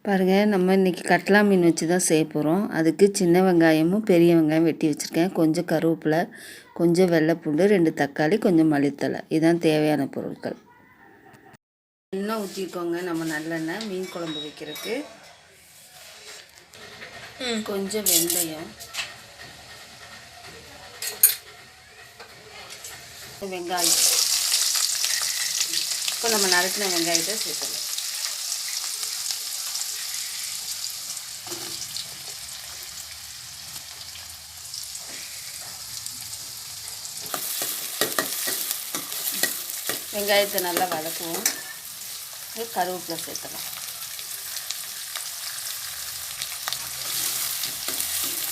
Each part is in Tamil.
பாருங்கள், நம்ம இன்றைக்கி கட்லா மீன் வச்சு தான் செய்ய போகிறோம். அதுக்கு சின்ன வெங்காயமும் பெரிய வெங்காயம் வெட்டி வச்சுருக்கேன். கொஞ்சம் கருவேப்பிலை, கொஞ்சம் வெள்ளைப்பூண்டு, 2 தக்காளி, கொஞ்சம் மல்லித்தழை. இதுதான் தேவையான பொருட்கள். எண்ணெய் ஊற்றிக்கோங்க. நம்ம நல்லெண்ணெய் மீன் குழம்பு வைக்கிறதுக்கு. கொஞ்சம் வெந்தயம், வெங்காயம். இப்போ நம்ம நறுக்கின வெங்காயத்தை சேர்த்துக்கலாம். வெங்காயத்தை நல்லா வதக்குவோம். கருவேப்பிலை சேர்த்துக்கலாம்.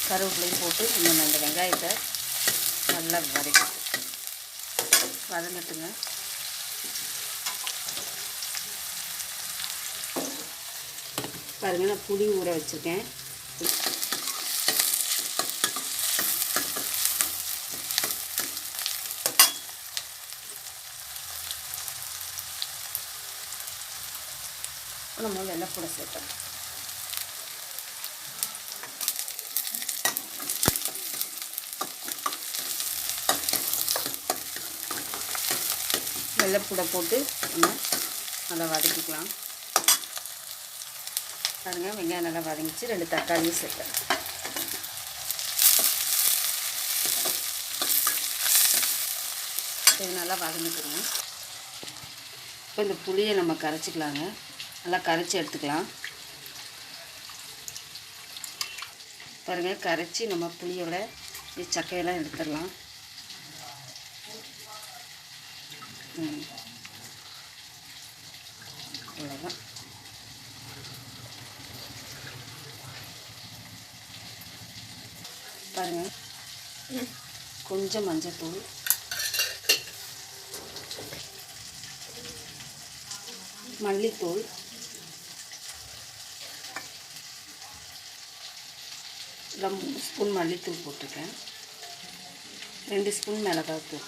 கருவேப்பிலையும் போட்டு நம்ம இந்த வெங்காயத்தை நல்லா வதங்கட்டுங்க. பாருங்கள், நான் புளி ஊற வச்சுருக்கேன். நம்ம வெள்ளைப்பூடை சேர்த்தோம். வெள்ளைப்பூடை போட்டு நம்ம நல்லா வதக்கிக்கலாம். பாருங்கள், வெங்காயம் நல்லா வதங்கிச்சு. 2 தக்காளியும் சேர்த்தேன். இது நல்லா வதங்கிக்கணும். இப்போ இந்த புளியை நம்ம கரைச்சிக்கலாங்க. நல்லா கரைச்சி எடுத்துக்கலாம். பாருங்கள், கரைச்சி நம்ம புளியோட சக்கையெல்லாம் எடுத்துடலாம். அவ்வளோதான். பாருங்கள், கொஞ்சம் மஞ்சள்தூள், மல்லித்தூள், ஒரு 3 ஸ்பூன் மல்லித்தூள் போட்டிருக்கேன். 2 ஸ்பூன் மிளகாய்த்தூள்,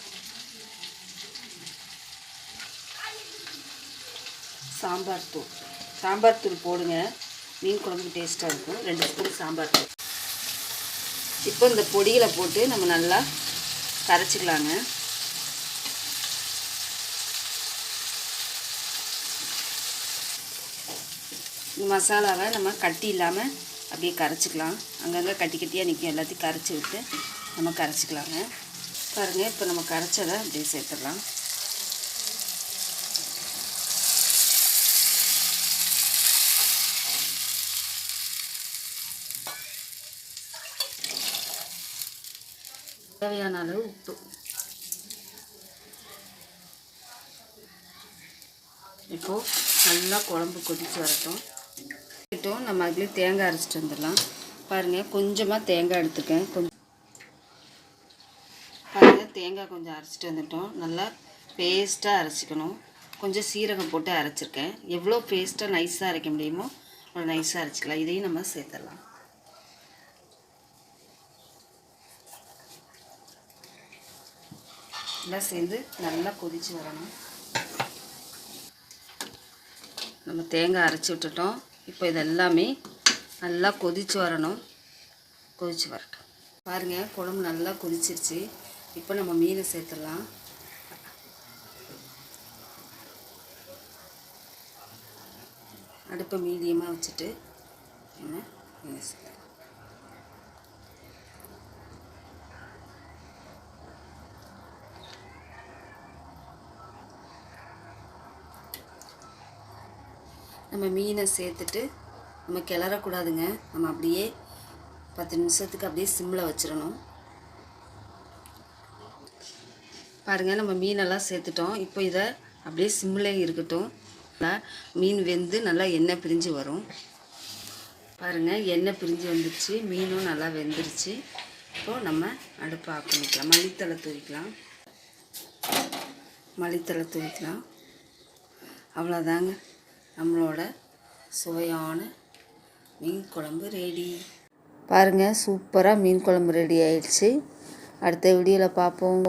சாம்பார் தூள் போடுங்க. மீன் குழம்பு டேஸ்ட்டாக இருக்கும். 2 ஸ்பூன் சாம்பார் தூள். இப்போ இந்த பொடிகளை போட்டு நம்ம நல்லா கரைச்சிக்கலாங்க. மசாலாவை நம்ம கட்டி இல்லாமல் அப்படியே கரைச்சிக்கலாம். அங்கங்கே கட்டி கட்டியாக நிற்கும். எல்லாத்தையும் கரைச்சி விட்டு நம்ம கரைச்சிக்கலாங்க. பாருங்கள், இப்போ நம்ம கரைச்சதை அப்படியே சேர்த்துடலாம். தேவையான அளவு உப்பு. இப்போது நல்லா குழம்பு கொதித்து வரட்டும். நம்ம அதுலேயே தேங்காய் அரைச்சிட்டு வந்துடலாம். பாருங்கள், கொஞ்சமாக தேங்காய் எடுத்துக்கேன். பாருங்கள், தேங்காய் கொஞ்சம் அரைச்சிட்டு வந்துட்டோம். நல்லா பேஸ்ட்டாக அரைச்சிக்கணும். கொஞ்சம் சீரகம் போட்டு அரைச்சிருக்கேன். எவ்வளோ பேஸ்ட்டாக நைஸாக அரைக்க முடியுமோ அவ்வளோ நைஸாக அரைச்சிக்கலாம். இதையும் நம்ம சேர்த்துடலாம். எல்லாம் சேர்ந்து நல்லா கொதித்து வரணும். நம்ம தேங்காய் அரைச்சி விட்டுட்டோம். இப்போ இதெல்லாமே நல்லா கொதித்து வரணும். கொதித்து வரட்டும். பாருங்கள், குழம்பு நல்லா கொதிச்சிருச்சு. இப்போ நம்ம மீனை சேர்த்துடலாம். அடுப்பை மீடியமாக வச்சுட்டு நம்ம மீனை சேர்த்துடலாம். நம்ம மீனை சேர்த்துட்டு நம்ம கிளறக்கூடாதுங்க. நம்ம அப்படியே 10 நிமிஷத்துக்கு அப்படியே சிம்மில் வச்சிடணும். பாருங்கள், நம்ம மீனெல்லாம் சேர்த்துட்டோம். இப்போ இதை அப்படியே சிம்மில் இருக்கட்டும். மீன் வெந்து நல்லா எண்ணெய் பிரிஞ்சு வரும். பாருங்கள், எண்ணெய் பிரிஞ்சு வந்துடுச்சு. மீனும் நல்லா வெந்துருச்சு. இப்போது நம்ம அடுப்பை ஆஃப் பண்ணிக்கலாம். மல்லித்தழை தூவிக்கலாம். அவ்வளோதாங்க, நம்மளோட சுவையான மீன் குழம்பு ரெடி. பாருங்கள், சூப்பராக மீன் குழம்பு ரெடி ஆயிடுச்சு. அடுத்த வீடியோவில் பார்ப்போம்.